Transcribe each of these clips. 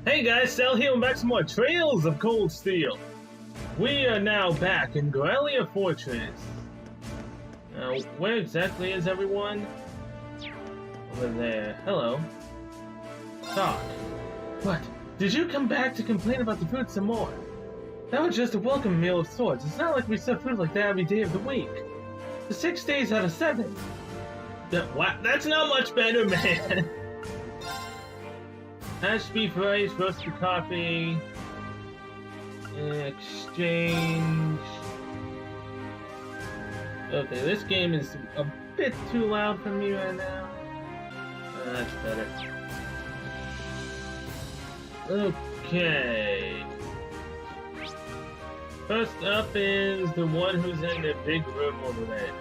Hey guys, Sal here and back some more Trails of Cold Steel. We are now back in Garrelia Fortress. Now, where exactly is everyone? Over there. Hello. Doc. What? Did you come back to complain about the food some more? That was just a welcome meal of sorts. It's not like we serve food like that every day of the week. For 6 days out of 7. What? That's not much better, man. Hash beef rice, roasted coffee, exchange. Okay, this game is a bit too loud for me right now. That's better. Okay. First up is the one who's in the big room over there.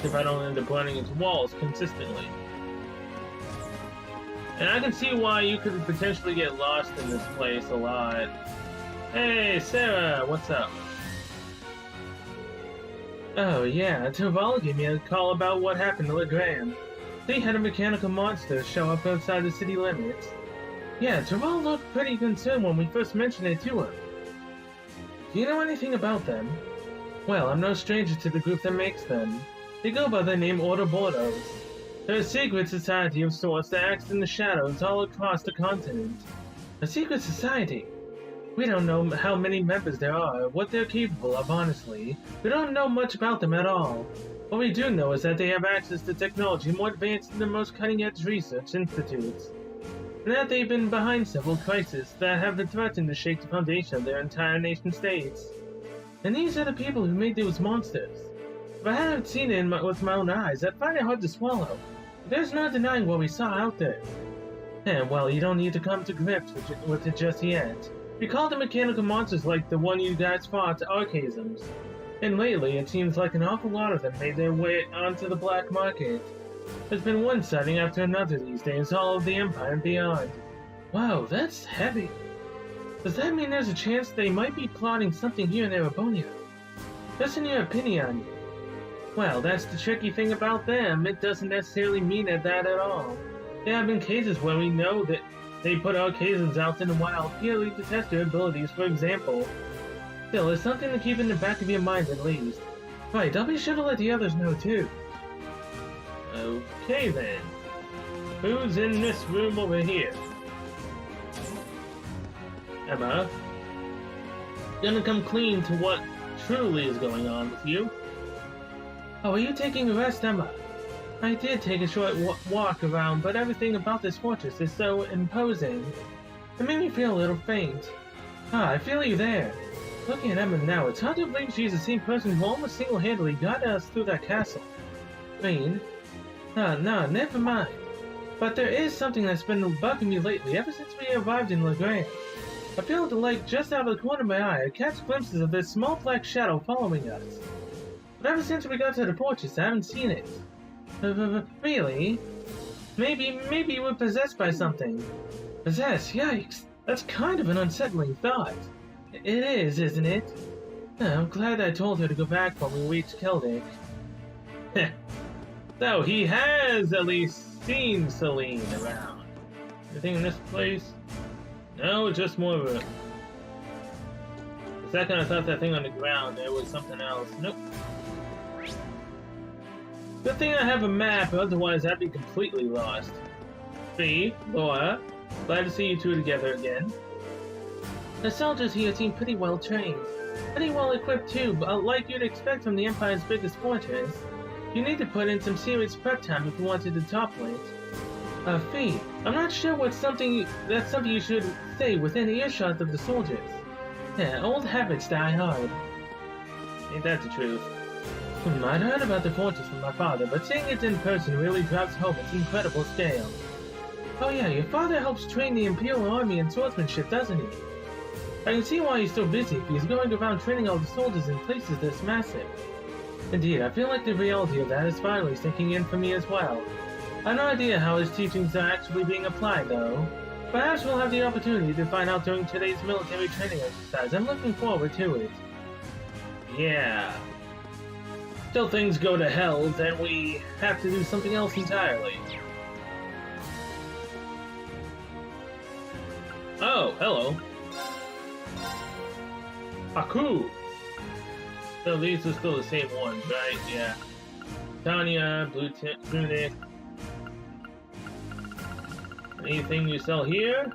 If I don't end up running into walls consistently. And I can see why you could potentially get lost in this place a lot. Hey, Sarah, what's up? Oh, yeah, Terval gave me a call about what happened to Legrand. They had a mechanical monster show up outside the city limits. Yeah, Terval looked pretty concerned when we first mentioned it to him. Do you know anything about them? Well, I'm no stranger to the group that makes them. They go by the name Ouroboros. They're a secret society of sorts that acts in the shadows all across the continent. A secret society? We don't know how many members there are, or what they're capable of, honestly. We don't know much about them at all. What we do know is that they have access to technology more advanced than the most cutting-edge research institutes. And that they've been behind several crises that have been threatened to shake the foundation of their entire nation-states. And these are the people who made those monsters. If I hadn't seen it with my own eyes, I'd find it hard to swallow. There's no denying what we saw out there. And, well, you don't need to come to grips with it just yet. We call the mechanical monsters like the one you guys fought archaisms. And lately, it seems like an awful lot of them made their way onto the black market. There's been one sighting after another these days, all over the Empire and beyond. Wow, that's heavy. Does that mean there's a chance they might be plotting something here in Erebonia? Just in your opinion. Well, that's the tricky thing about them. It doesn't necessarily mean that at all. There have been cases where we know that they put archaisms out in the wild purely to test their abilities, for example. Still, it's something to keep in the back of your mind at least. Right, I'll be sure to let the others know too. Okay then. Who's in this room over here? Emma? Gonna come clean to what truly is going on with you. Oh, are you taking a rest, Emma? I did take a short walk around, but everything about this fortress is so imposing. It made me feel a little faint. Ah, I feel you there. Looking at Emma now, it's hard to believe she's the same person who almost single-handedly got us through that castle. Rain? No, never mind. But there is something that's been bugging me lately ever since we arrived in Legrand. I feel like just out of the corner of my eye, I catch glimpses of this small black shadow following us. But ever since we got to the fortress, I haven't seen it. Really? Maybe we're possessed by something. Possessed? Yikes! That's kind of an unsettling thought. It is, isn't it? I'm glad I told her to go back when we reached Keldic. So he has at least seen Celine around. Anything in this place? No, just more room. The second I thought that thing on the ground, there was something else. Nope. Good thing I have a map, otherwise I'd be completely lost. Fee, Laura, glad to see you two together again. The soldiers here seem pretty well trained. Pretty well equipped too, but like you'd expect from the Empire's biggest fortress. You need to put in some serious prep time if you wanted to topple it. Fee, I'm not sure that's something you should say within earshot of the soldiers. Yeah, old habits die hard. Ain't that the truth? I'd heard about the fortress from my father, but seeing it in person really drives home its incredible scale. Oh yeah, your father helps train the Imperial Army in swordsmanship, doesn't he? I can see why he's so busy if he's going around training all the soldiers in places this massive. Indeed, I feel like the reality of that is finally sinking in for me as well. I have no idea how his teachings are actually being applied, though. Perhaps we'll have the opportunity to find out during today's military training exercise. I'm looking forward to it. Yeah. Till things go to hell, then we have to do something else entirely. Oh, hello. Aku! So these are still the same ones, right? Yeah. Tanya, blue tunic. Anything you sell here?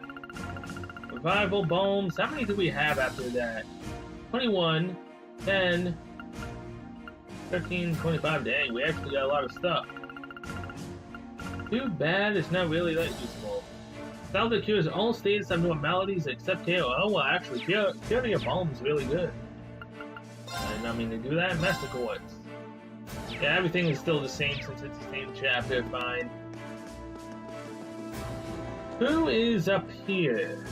Revival bombs. How many do we have after that? 21, 10, 13, 25. Dang, we actually got a lot of stuff. Too bad it's not really that useful. Salva cures all states abnormalities except KO. Oh, well, actually, curing your bomb is really good. I did not mean to do that. Master Quartz. Yeah, everything is still the same since it's the same chapter. Fine. Who is up here?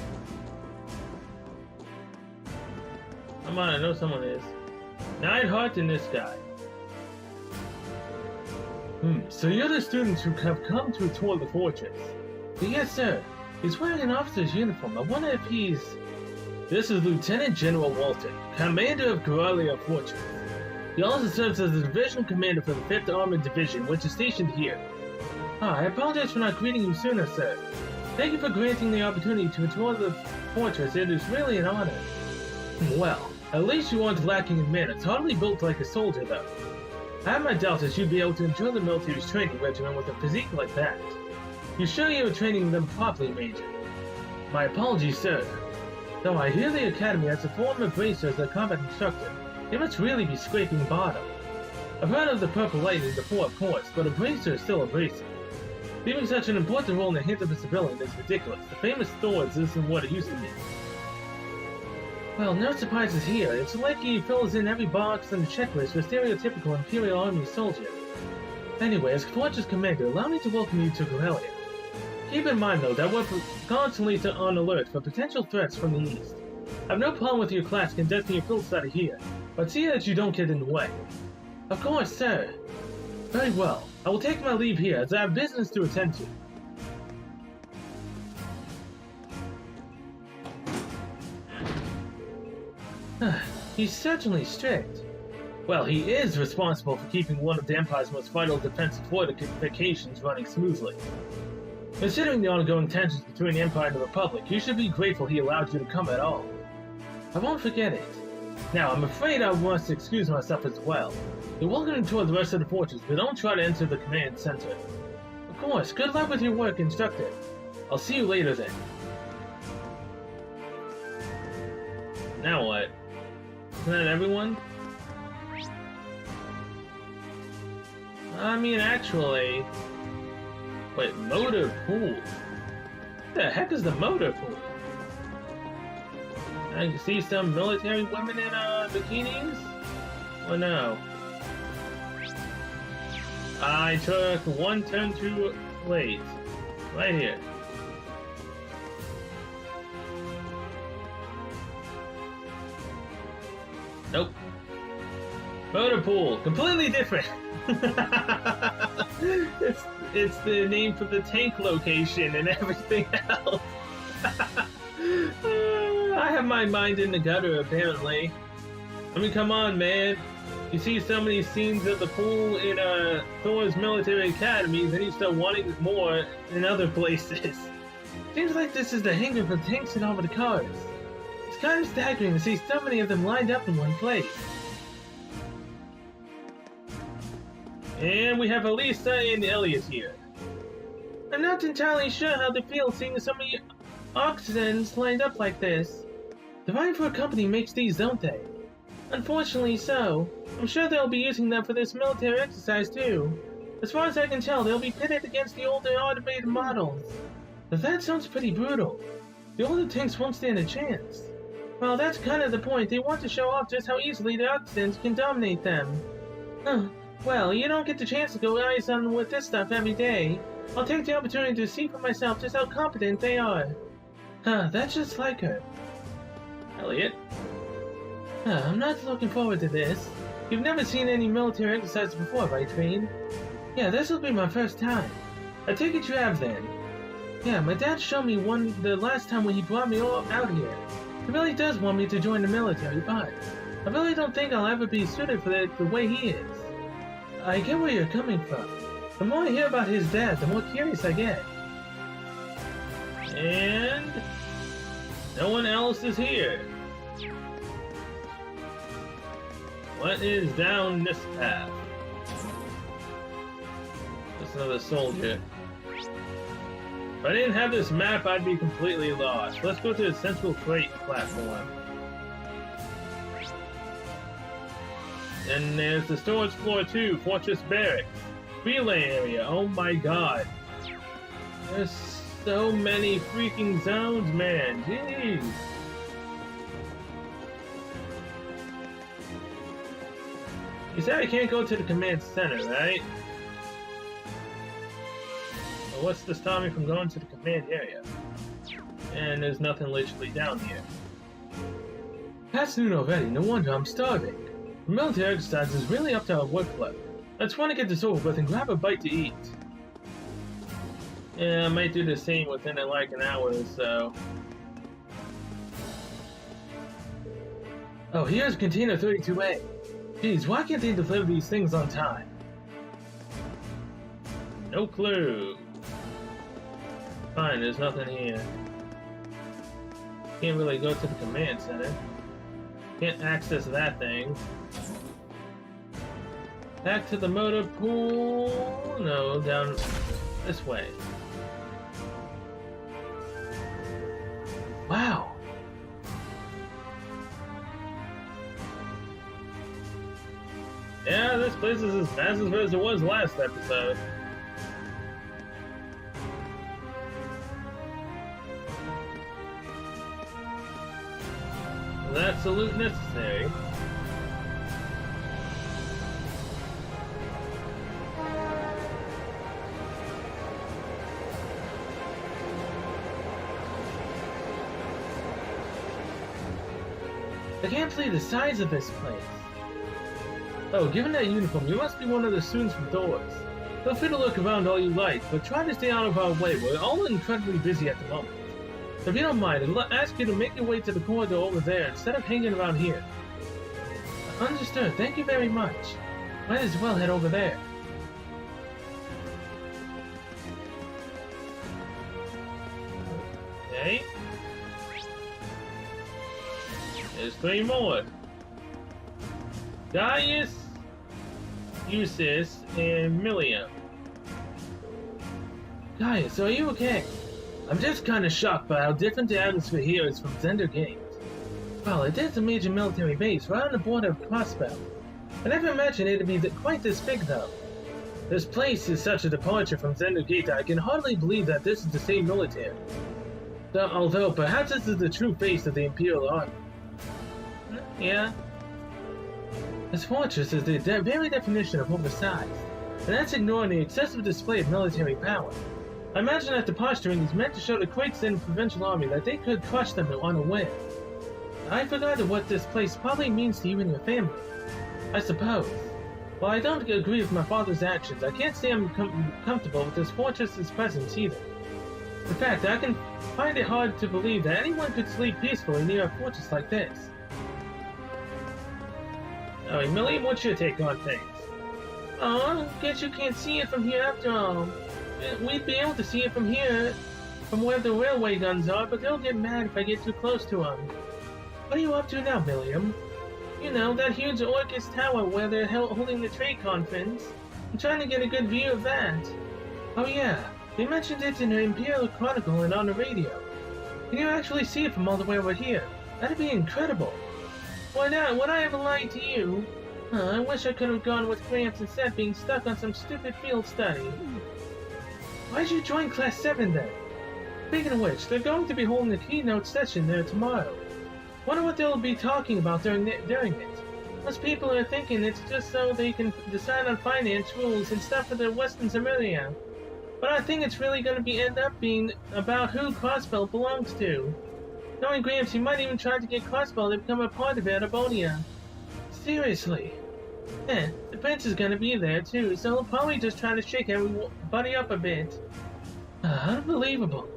Come on, I know someone is. Neidhart and this guy. So you're the students who have come to tour the fortress. Yes, sir. He's wearing an officer's uniform. I wonder if he's... This is Lieutenant General Walton, commander of Garrelia Fortress. He also serves as the division commander for the 5th Armored Division, which is stationed here. I apologize for not greeting you sooner, sir. Thank you for granting the opportunity to tour the fortress. It is really an honor. Well, at least you aren't lacking in manners. Hardly built like a soldier, though. I have my doubts that you'd be able to enjoy the military's training regimen with a physique like that. You sure you were training them properly, Major? My apologies, sir. Though I hear the Academy has a former bracer as a combat instructor, they must really be scraping bottom. I've heard of the Purple Lightning before, of course, but a bracer is still a bracer. Leaving such an important role in the hands of a civilian is ridiculous. The famous swords isn't what it used to be. Well, no surprises here. It's like he fills in every box on the checklist for a stereotypical Imperial Army soldier. Anyway, as Fortress Commander, allow me to welcome you to Garrelia. Keep in mind, though, that we're constantly on alert for potential threats from the east. I have no problem with your class conducting your field study here, but see that you don't get in the way. Of course, sir. Very well. I will take my leave here, as I have business to attend to. He's certainly strict. Well, he is responsible for keeping one of the Empire's most vital defensive fortifications running smoothly. Considering the ongoing tensions between the Empire and the Republic, you should be grateful he allowed you to come at all. I won't forget it. Now, I'm afraid I must excuse myself as well. You're welcome to tour the rest of the fortress, but don't try to enter the command center. Of course, good luck with your work, Instructor. I'll see you later then. Now what? Isn't that everyone? I mean, actually... Wait, motor pool? What the heck is the motor pool? I can see some military women in bikinis? Or no? I took one turn too late. Right here. Nope. Motor pool. Completely different. It's the name for the tank location and everything else. I have my mind in the gutter, apparently. I mean, come on, man. You see so many scenes of the pool in Thor's military academies, and you start wanting more in other places. Seems like this is the hangar for tanks and armored cars. It's kind of staggering to see so many of them lined up in one place. And we have Elisa and Elliot here. I'm not entirely sure how they feel seeing so many oxidants lined up like this. The Rhineford Company makes these, don't they? Unfortunately so. I'm sure they'll be using them for this military exercise too. As far as I can tell, they'll be pitted against the older automated models. But that sounds pretty brutal. The older tanks won't stand a chance. Well, that's kind of the point. They want to show off just how easily the oxidants can dominate them. Huh. Well, you don't get the chance to go eyes on with this stuff every day. I'll take the opportunity to see for myself just how competent they are. That's just like her. Elliot? I'm not looking forward to this. You've never seen any military exercises before, right, Train? Yeah, this will be my first time. I take it you have then. Yeah, my dad showed me one the last time when he brought me out here. He really does want me to join the military, but I really don't think I'll ever be suited for the way he is. I get where you're coming from. The more I hear about his dad, the more curious I get. And... No one else is here. What is down this path? Just another soldier. If I didn't have this map, I'd be completely lost. Let's go to the central freight platform. And there's the storage floor too, Fortress Barracks. Relay area, oh my god. There's so many freaking zones, man, jeez. You said I can't go to the command center, right? Well, what's to stop me from going to the command area? And there's nothing literally down here. Past noon already, no wonder I'm starving. The military exercise is really up to our workload. I just want to get this over with and grab a bite to eat. Yeah, I might do the same within like an hour or so. Oh, here's container 32A. Geez, why can't they deliver these things on time? No clue. Fine, there's nothing here. Can't really go to the command center. Can't access that thing. Back to the motor pool. No, down this way. Wow. Yeah, this place is as massive as it was last episode. That salute necessary. I can't believe the size of this place. Oh, given that uniform, you must be one of the students from Doors. Feel free to look around all you like, but try to stay out of our way. We're all incredibly busy at the moment. So if you don't mind, I'll ask you to make your way to the corridor over there instead of hanging around here. Understood. Thank you very much. Might as well head over there. Okay. There's 3 more. Gaius, Eustace, and Milliam. Gaius, are you okay? I'm just kind of shocked by how different the atmosphere here is from Zender Gate. Well, it is a major military base right on the border of Crossbell. I never imagined it to be quite this big, though. This place is such a departure from Zender Gate that I can hardly believe that this is the same military. Although, perhaps this is the true face of the Imperial Army. Yeah. This fortress is the very definition of oversized, and that's ignoring the excessive display of military power. I imagine that the posturing is meant to show the quakes in the provincial army that they could crush them on a whim. I forgot what this place probably means to you and your family. I suppose. While I don't agree with my father's actions, I can't say I'm comfortable with this fortress's presence either. In fact, I can find it hard to believe that anyone could sleep peacefully near a fortress like this. Oh, Milliam, what's your take on things? Oh, guess you can't see it from here after all. We'd be able to see it from here, from where the railway guns are, but they'll get mad if I get too close to them. What are you up to now, Milliam? You know, that huge Orcus tower where they're holding the trade conference. I'm trying to get a good view of that. Oh yeah, they mentioned it in the Imperial Chronicle and on the radio. Can you actually see it from all the way over here? That'd be incredible. Why not? Would I ever lie to you? I wish I could have gone with Gramps instead of being stuck on some stupid field study. Why'd you join Class 7 then? Speaking of which, they're going to be holding a keynote session there tomorrow. Wonder what they'll be talking about during it. Most people are thinking it's just so they can decide on finance rules and stuff for the Western Cimmeria. But I think it's really going to end up being about who Crossbell belongs to. Knowing Gramps, he might even try to get Crossbell to become a part of Erebonia. Seriously. The prince is gonna be there too, so he'll probably just try to shake everybody up a bit. Unbelievable.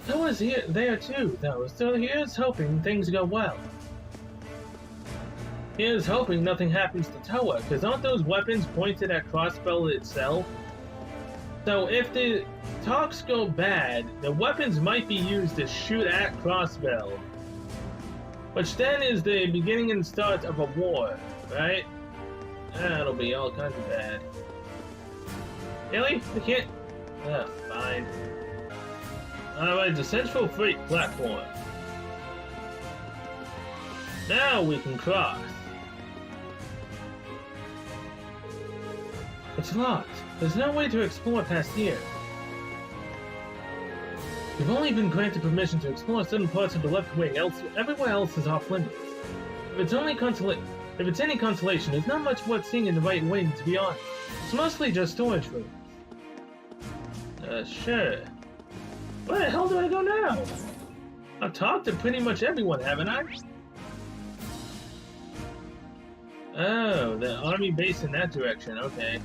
Toa's there too, though, so here's hoping things go well. Here's hoping nothing happens to Toa, because aren't those weapons pointed at Crossbell itself? So if the talks go bad, the weapons might be used to shoot at Crossbell. Which then is the beginning and start of a war, right? That'll be all kinds of bad. Really? We can't... fine. Alright, the central freight platform. Now we can cross. It's locked. There's no way to explore past here. You've only been granted permission to explore certain parts of the left wing, everywhere else is off limits. If it's any consolation, there's not much worth seeing in the right wing, to be honest. It's mostly just storage rooms. Sure. Where the hell do I go now? I've talked to pretty much everyone, haven't I? Oh, the army base in that direction, okay.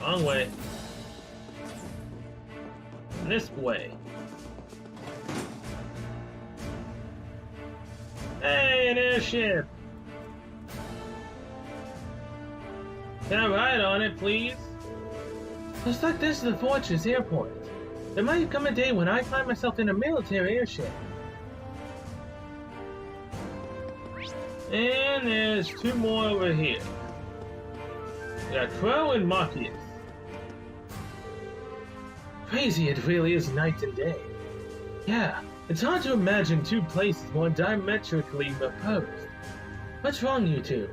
Wrong way. This way. Hey, an airship! Can I ride on it, please? Looks like this is the Fortress Airport. There might come a day when I find myself in a military airship. And there's two more over here. We got Crow and Marcus. Crazy it really is night and day. Yeah, it's hard to imagine two places more diametrically opposed. What's wrong, you two?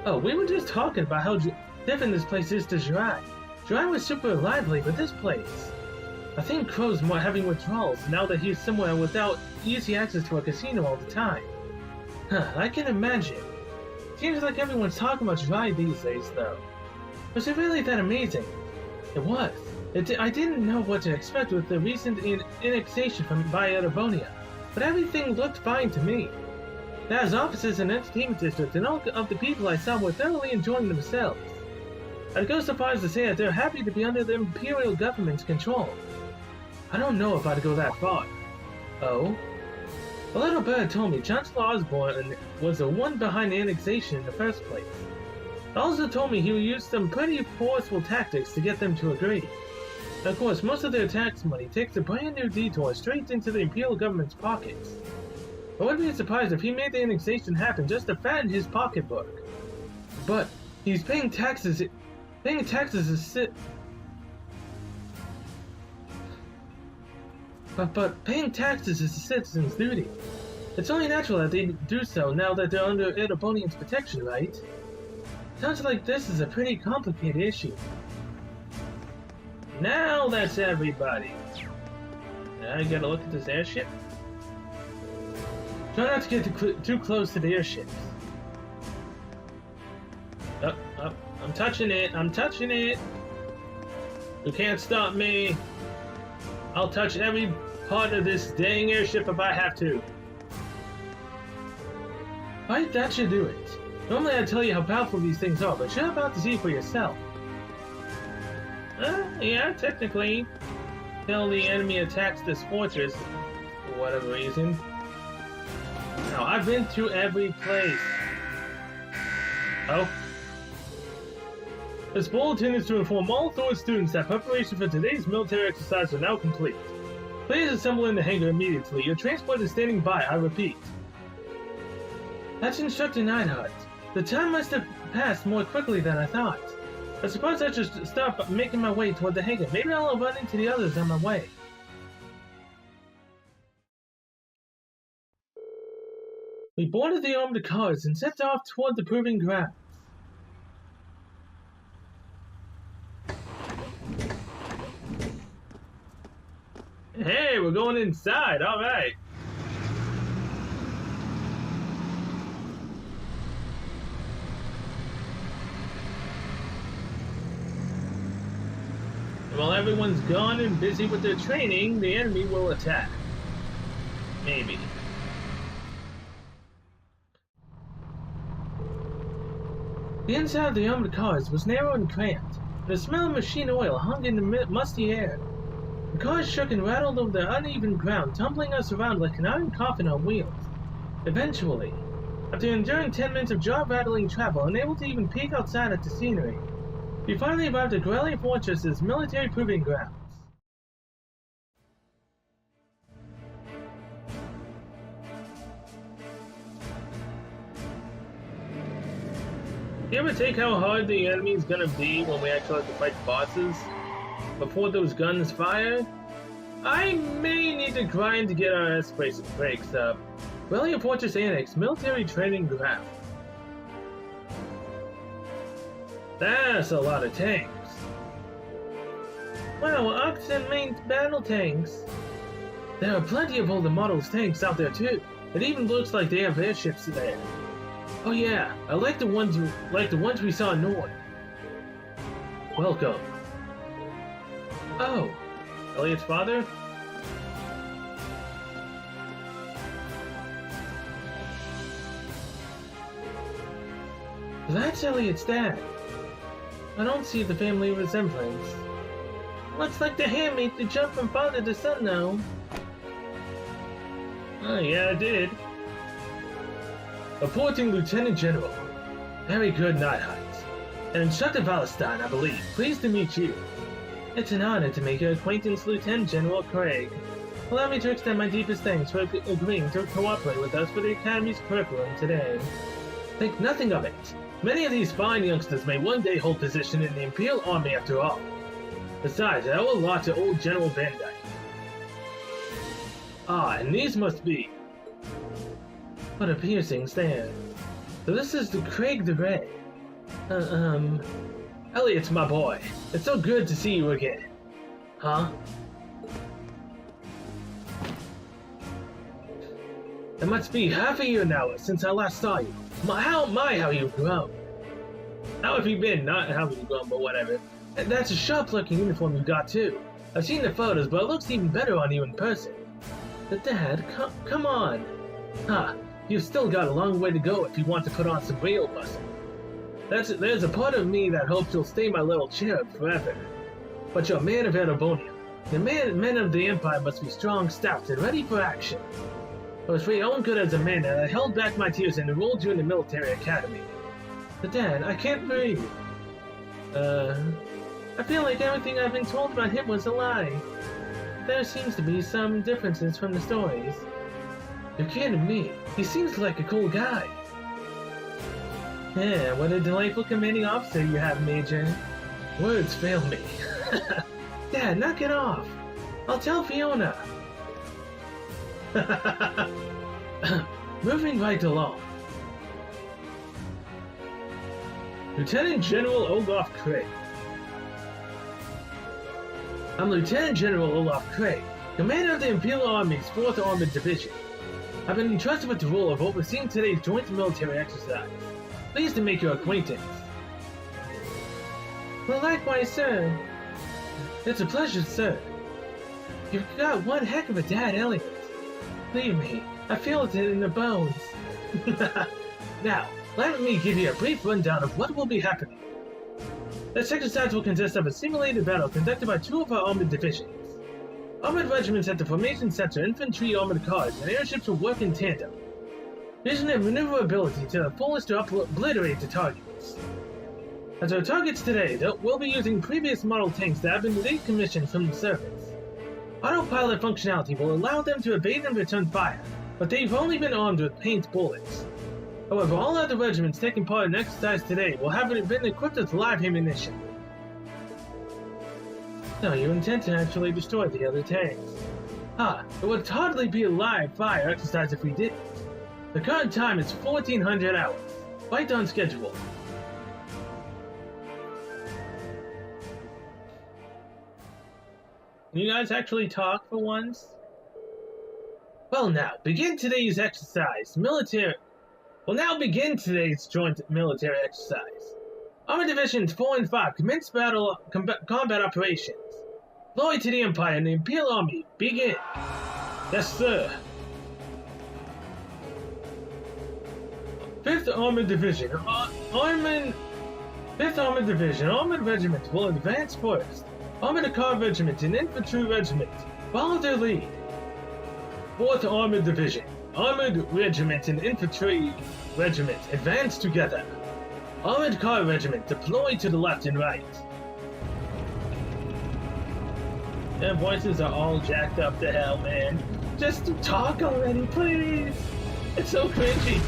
Oh, we were just talking about how different this place is to Jirai. Jirai was super lively, but this place... I think Crow's more having withdrawals now that he's somewhere without easy access to a casino all the time. Huh, I can imagine. Seems like everyone's talking about Jirai these days, though. Was it really that amazing? It was. I didn't know what to expect with the recent annexation by Erebonia, but everything looked fine to me. There's offices and entertainment districts, and all of the people I saw were thoroughly enjoying themselves. I'd go so far as to say that they're happy to be under the Imperial government's control. I don't know if I'd go that far. Oh? A little bird told me Chancellor Osborne was the one behind the annexation in the first place. He also told me he used some pretty forceful tactics to get them to agree. And of course, most of their tax money takes a brand new detour straight into the Imperial government's pockets. I wouldn't be surprised if he made the annexation happen just to fatten his pocketbook. But he's paying taxes. Paying taxes is But paying taxes is a citizen's duty. It's only natural that they do so now that they're under Erebonian's protection, right? Sounds like this is a pretty complicated issue. Now that's everybody. Now you gotta look at this airship. Try not to get too close to the airships. Up. I'm touching it. I'm touching it. You can't stop me. I'll touch every part of this dang airship if I have to. Right, that should do it. Normally I'd tell you how powerful these things are, but you're about to see for yourself. Yeah, technically. Till the enemy attacks this fortress, for whatever reason. Now, I've been to every place. Oh. This bulletin is to inform all Thor students that preparation for today's military exercise are now complete. Please assemble in the hangar immediately. Your transport is standing by, I repeat. That's Instructor Neidhart. The time must have passed more quickly than I thought. I suppose I should stop making my way toward the hangar. Maybe I'll run into the others on my way. We boarded the armored cars and set off toward the proving grounds. Hey, we're going inside, alright. While everyone's gone and busy with their training, the enemy will attack. Maybe. The inside of the armored cars was narrow and cramped. The smell of machine oil hung in the musty air. The cars shook and rattled over the uneven ground, tumbling us around like an iron coffin on wheels. Eventually, After enduring 10 minutes of jaw-rattling travel, unable to even peek outside at the scenery, we finally arrived at Garrelia Fortress's military proving grounds. You ever think how hard the enemy's gonna be when we actually have to fight bosses before those guns fire? I may need to grind to get our ass brakes up. Garrelia Fortress Annex, military training ground. That's a lot of tanks. Wow, Oxen main battle tanks. There are plenty of older models tanks out there too. It even looks like they have airships there. Oh yeah, I like the ones we saw north. Welcome. Oh, Elliot's father? That's Elliot's dad. I don't see the family resemblance. Looks like the handmaid to jump from father to son now. Oh yeah, I did. Reporting Lieutenant General. Very good, Nighthawks. And Instructor Valestein, I believe. Pleased to meet you. It's an honor to make your acquaintance, Lieutenant General Craig. Allow me to extend my deepest thanks for agreeing to cooperate with us for the Academy's curriculum today. Think nothing of it. Many of these fine youngsters may one day hold position in the Imperial Army after all. Besides, I owe a lot to old General Van Dyke. Ah, and these must be... What a piercing stare. So this is the Craig the Ray. Elliot's my boy. It's so good to see you again. Huh? It must be half a year now since I last saw you. How you've grown. How have you been? Not how have you grown, but whatever. That's a sharp-looking uniform you got too. I've seen the photos, but it looks even better on you in person. But Dad, come on. Huh, you've still got a long way to go if you want to put on some real muscle. There's a part of me that hopes you'll stay my little cherub forever. But you're a man of Erebonia. The men of the Empire must be strong, stout, and ready for action. It was for your own good as a man that I held back my tears and enrolled you in the military academy. But Dad, I can't breathe. I feel like everything I've been told about him was a lie. There seems to be some differences from the stories. You're kidding me. He seems like a cool guy. Yeah, what a delightful commanding officer you have, Major. Words fail me. Dad, knock it off. I'll tell Fiona. Moving right along. Lieutenant General Olaf Craig. I'm Lieutenant General Olaf Craig, commander of the Imperial Army's 4th Armored Division. I've been entrusted with the role of overseeing today's joint military exercise. Pleased to make your acquaintance. Well, likewise, sir. It's a pleasure, sir. You've got one heck of a dad, Elliot. Believe me, I feel it in the bones. Now, let me give you a brief rundown of what will be happening. This exercise will consist of a simulated battle conducted by 2 of our armored divisions. Armored regiments at the formation center, infantry, armored cars, and airships will work in tandem, using their maneuverability to the fullest to obliterate the targets. As our targets today, we'll be using previous model tanks that have been decommissioned from the service. Autopilot functionality will allow them to evade and return fire, but they've only been armed with paint bullets. However, all other regiments taking part in the exercise today will have been equipped with live ammunition. So you intend to actually destroy the other tanks? It would hardly be a live fire exercise if we didn't. The current time is 1400 hours, right on schedule. Can you guys actually talk for once? Well now, begin today's exercise. We'll now begin today's joint military exercise. Armored Divisions 4 and 5 commence combat operations. Glory to the Empire and the Imperial Army, begin! Yes, sir. 5th Armored Division, Armored Regiment will advance first. Armored Car Regiment and Infantry Regiment follow their lead. 4th Armored Division, Armored Regiment and Infantry Regiment, advance together. Armored Car Regiment, deploy to the left and right. Their voices are all jacked up to hell, man. Just talk already, please. It's so cringy.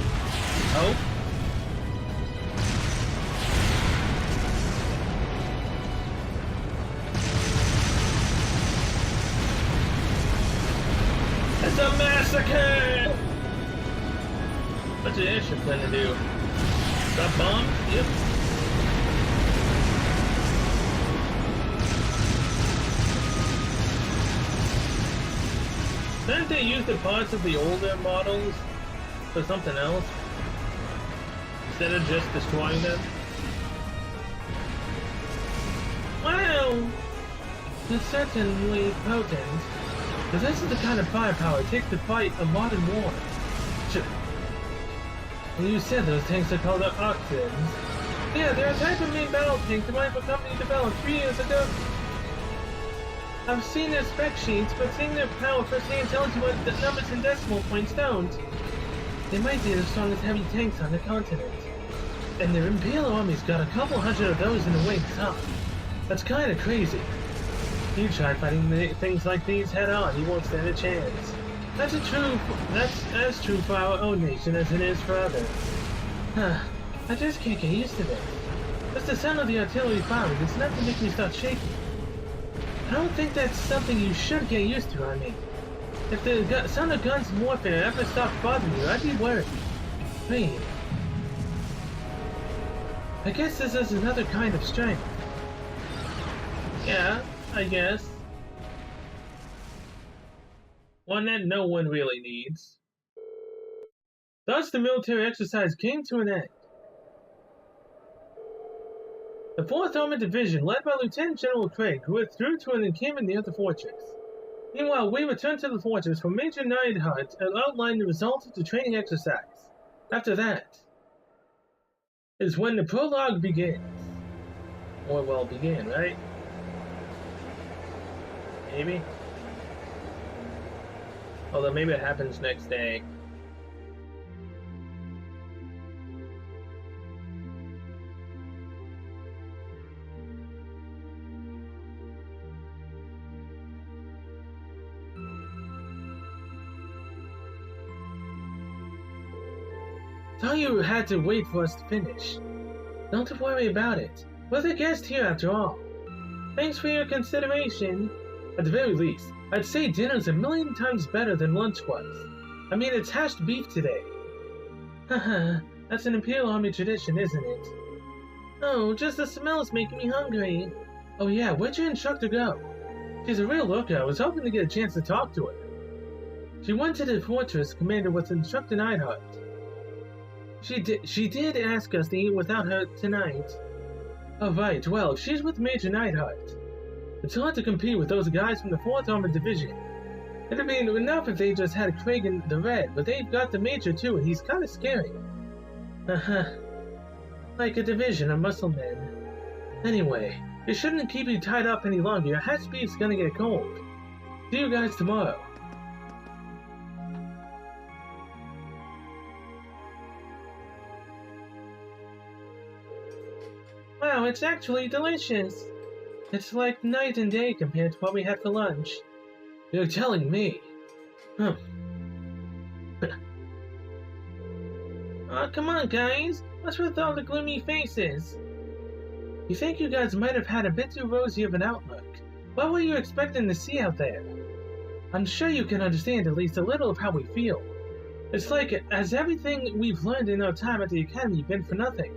Oh. It's a massacre! What's the airship gonna do? Drop bombs? Yep. Didn't they use the parts of the older models for something else? Instead of just destroying them? Wow! It's certainly potent. But this is the kind of firepower it takes to fight a modern war. Sure. You said those tanks are called the Oxens. Yeah, they're a type of main battle tank the rifle company developed 3 years ago. I've seen their spec sheets, but seeing their power firsthand tells you what the numbers and decimal points don't. They might be the strongest heavy tanks on the continent. And their Imperial Army's got a couple hundred of those in the wings, huh? That's kinda crazy. You try fighting things like these head on, you won't stand a chance. That's as true for our own nation as it is for others. Huh. I just can't get used to this. Just the sound of the artillery firing is enough to make me start shaking. I don't think that's something you should get used to, I mean. If the sound of guns in warfare ever stopped bothering you, I'd be worried. Wait. I guess this is another kind of strength. Yeah, I guess. One that no one really needs. Thus the military exercise came to an end. The 4th Armored Division, led by Lieutenant General Craig, withdrew to an encampment near the fortress. Meanwhile, we returned to the fortress for Major Neidhart and outlined the results of the training exercise. After that is when the prologue begins. Or, well, began, right? Maybe? Although maybe it happens next day. Thought you had to wait for us to finish. Don't worry about it. We're the guest here after all. Thanks for your consideration. At the very least, I'd say dinner's a million times better than lunch was. I mean, it's hashed beef today. Haha, that's an Imperial Army tradition, isn't it? Oh, just the smell's making me hungry. Oh yeah, where'd your instructor go? She's a real looker. I was hoping to get a chance to talk to her. She went to the fortress commander with Instructor Neidhart. She did ask us to eat without her tonight. Oh right, well, she's with Major Neidhart. It's hard to compete with those guys from the 4th Armored Division. It'd be enough if they just had Craig in the Red, but they've got the Major too, and he's kinda scary. Like a division of muscle men. Anyway, it shouldn't keep you tied up any longer. Your hatch beef's gonna get cold. See you guys tomorrow. Wow, it's actually delicious. It's like night and day compared to what we had for lunch. You're telling me. Aw, come on, guys. What's with all the gloomy faces? You think you guys might have had a bit too rosy of an outlook. What were you expecting to see out there? I'm sure you can understand at least a little of how we feel. It's like, has everything we've learned in our time at the Academy been for nothing?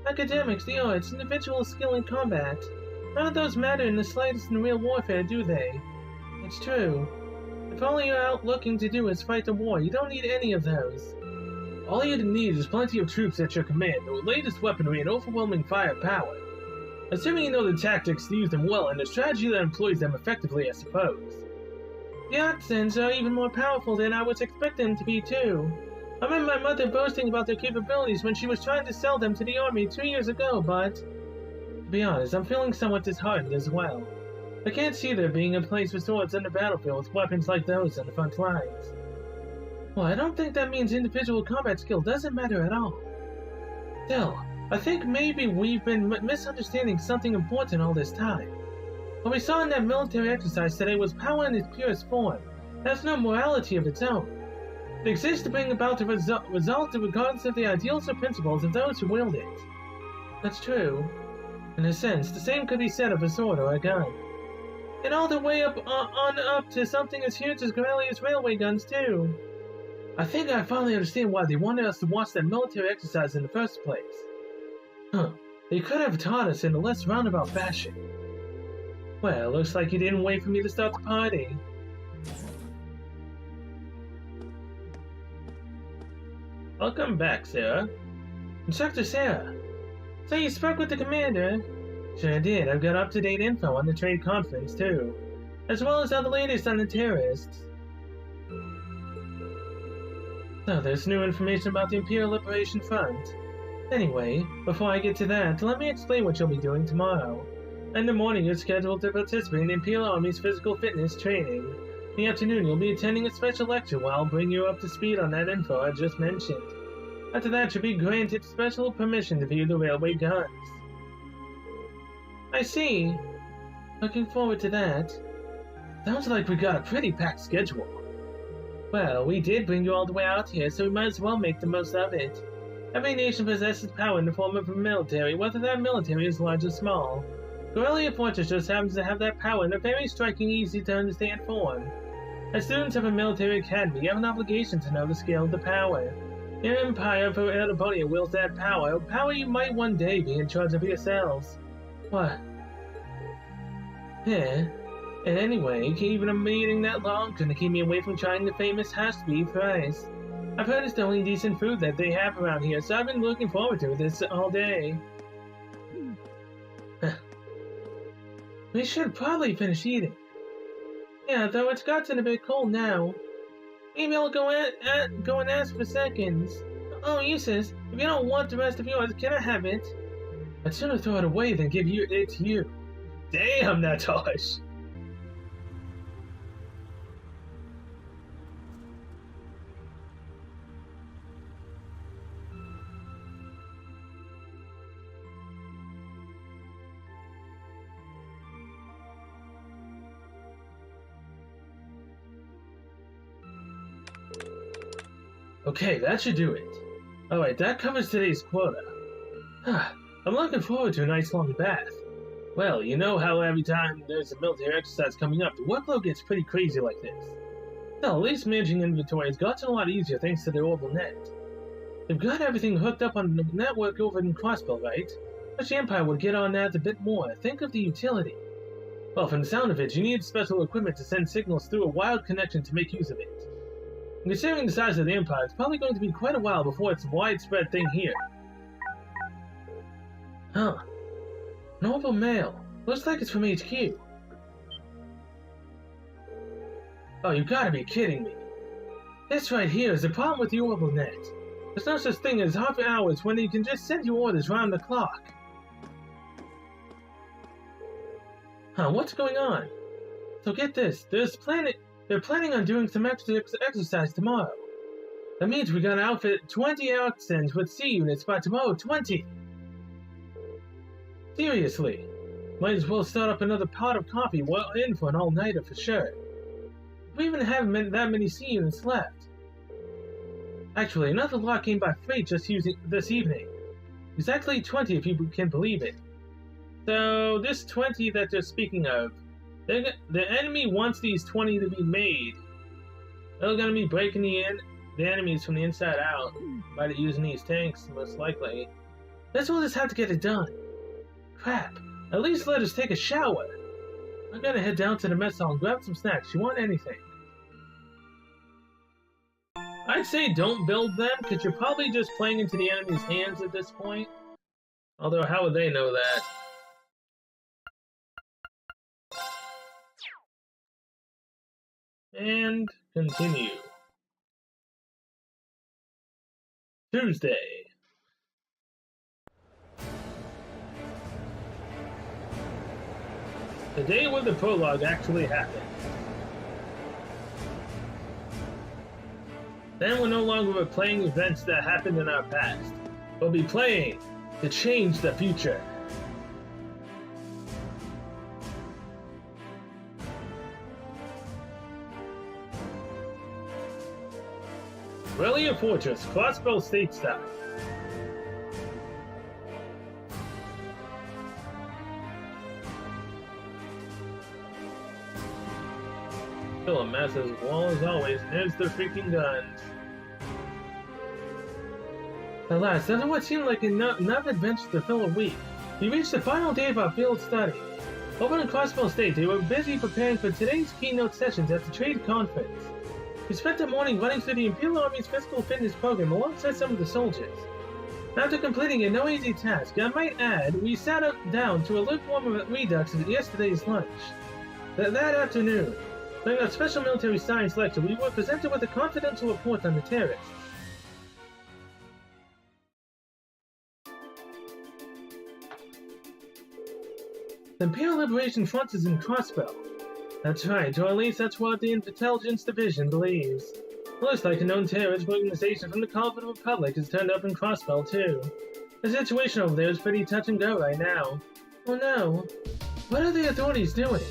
Academics, the arts, individual skill in combat. None of those matter in the slightest in real warfare, do they? It's true. If all you're out looking to do is fight the war, you don't need any of those. All you need is plenty of troops at your command, the latest weaponry and overwhelming firepower. Assuming you know the tactics to use them well and a strategy that employs them effectively, I suppose. The Oxens are even more powerful than I was expecting them to be, too. I remember my mother boasting about their capabilities when she was trying to sell them to the army 2 years ago, but... to be honest, I'm feeling somewhat disheartened as well. I can't see there being a place for swords on the battlefield with weapons like those on the front lines. Well, I don't think that means individual combat skill doesn't matter at all. Still, I think maybe we've been misunderstanding something important all this time. What we saw in that military exercise today was power in its purest form. It has no morality of its own. It exists to bring about the result regardless of the ideals or principles of those who wield it. That's true. In a sense, the same could be said of a sword or a gun. And all the way up to something as huge as Garrelia's railway guns, too. I think I finally understand why they wanted us to watch that military exercise in the first place. Huh. They could have taught us in a less roundabout fashion. Well, looks like you didn't wait for me to start the party. Welcome back, Sarah. Instructor Sarah. So you spoke with the commander? Sure did. I've got up-to-date info on the trade conference, too. As well as all the latest on the terrorists. So there's new information about the Imperial Liberation Front. Anyway, before I get to that, let me explain what you'll be doing tomorrow. In the morning, you're scheduled to participate in the Imperial Army's physical fitness training. In the afternoon, you'll be attending a special lecture where I'll bring you up to speed on that info I just mentioned. After that, you'll be granted special permission to view the railway guns. I see. Looking forward to that. Sounds like we got a pretty packed schedule. Well, we did bring you all the way out here, so we might as well make the most of it. Every nation possesses power in the form of a military, whether that military is large or small. Garrelia Fortress just happens to have that power in a very striking, easy-to-understand form. As students of a military academy, you have an obligation to know the scale of the power. Your Empire for Erebonia wields that power, power you might one day be in charge of yourselves. What? Yeah. And anyway, even a meeting that long couldn't keep me away from trying the famous hashed beef rice. I've heard it's the only decent food that they have around here, so I've been looking forward to this all day. We should probably finish eating. Yeah, though it's gotten a bit cold now. Maybe I'll go and ask for seconds. Oh, Eustace, if you don't want the rest of yours, can I have it? I'd sooner throw it away than give it to you. Damn, that's harsh. Okay, that should do it. Alright, that covers today's quota. I'm looking forward to a nice long bath. Well, you know how every time there's a military exercise coming up, the workload gets pretty crazy like this. Well, at least managing inventory has gotten a lot easier thanks to the orbital net. They've got everything hooked up on the network over in Crossbell, right? Wish the Empire would get on that a bit more. Think of the utility. Well, from the sound of it, you need special equipment to send signals through a wired connection to make use of it. And considering the size of the Empire, it's probably going to be quite a while before it's a widespread thing here. Huh. Noble mail. Looks like it's from HQ. Oh, you gotta be kidding me. This right here is the problem with the orbital net. There's no such thing as half hours when you can just send you orders round the clock. Huh, what's going on? So get this, they're planning on doing some extra exercise tomorrow. That means we gotta outfit 20 accents with C units by tomorrow, 20! Seriously, might as well start up another pot of coffee well in for an all-nighter for sure. We even haven't that many C units left. Actually, another lot came by freight just this evening. Exactly 20 if you can believe it. So, this 20 that they're speaking of, the enemy wants these 20 to be made. They're gonna be breaking the enemies from the inside out by using these tanks, most likely. Let's all just have to get it done. Crap, at least let us take a shower. I'm gonna head down to the mess hall and grab some snacks. You want anything? I'd say don't build them, because you're probably just playing into the enemy's hands at this point. Although, how would they know that? And continue. Tuesday. The day when the prologue actually happened. Then we're no longer replaying events that happened in our past. We'll be playing to change the future. Garrelia Fortress, Crossbow stateside. Still a massive wall as always, and there's the freaking guns. At last, after what seemed like enough adventure to fill a week, we reached the final day of our field study. Over in Crossbow State, they were busy preparing for today's keynote sessions at the trade conference. We spent the morning running through the Imperial Army's physical fitness program alongside some of the soldiers. After completing a no easy task, I might add, we sat down to a lukewarm redux of yesterday's lunch. That afternoon, during our special military science lecture, we were presented with a confidential report on the terrorists. The Imperial Liberation Front is in Crossbow. That's right, or at least that's what the Intelligence Division believes. It looks like a known terrorist organization from the Colorado Republic has turned up in Crossbow, too. The situation over there is pretty touch and go right now. Oh no. What are the authorities doing?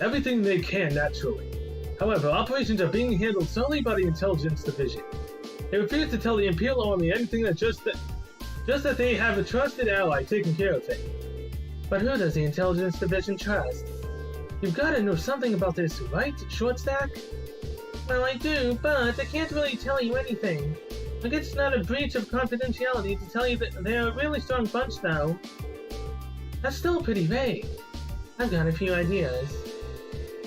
Everything they can, naturally. However, operations are being handled solely by the Intelligence Division. They refuse to tell the Imperial Army anything that just that they have a trusted ally taking care of things. But who does the Intelligence Division trust? You've got to know something about this, right, Shortstack? Well, I do, but I can't really tell you anything. I guess it's not a breach of confidentiality to tell you that they're a really strong bunch, though. That's still pretty vague. I've got a few ideas.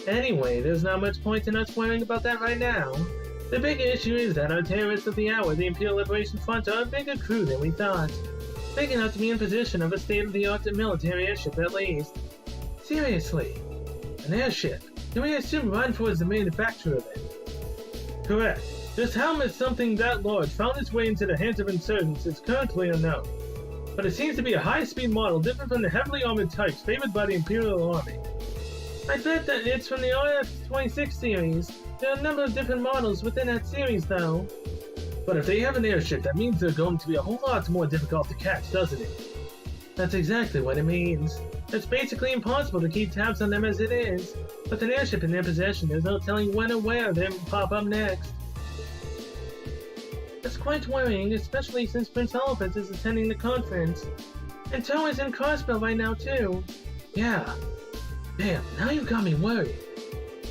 Anyway, there's not much point in us worrying about that right now. The big issue is that our terrorists of the hour, the Imperial Liberation Front, are a bigger crew than we thought. Big enough to be in possession of a state-of-the-art military airship at least. Seriously. An airship? Can we assume Reinforth was the manufacturer of it? Correct. Just how much something that large found its way into the hands of insurgents is currently unknown. But it seems to be a high-speed model different from the heavily armored types favored by the Imperial Army. I bet that it's from the RF-26 series. There are a number of different models within that series, though. But if they have an airship, that means they're going to be a whole lot more difficult to catch, doesn't it? That's exactly what it means. It's basically impossible to keep tabs on them as it is. With an airship in their possession, there's no telling when or where they will pop up next. It's quite worrying, especially since Prince Elephant is attending the conference. And Toe is in Crossbow right now, too. Yeah. Damn, now you've got me worried.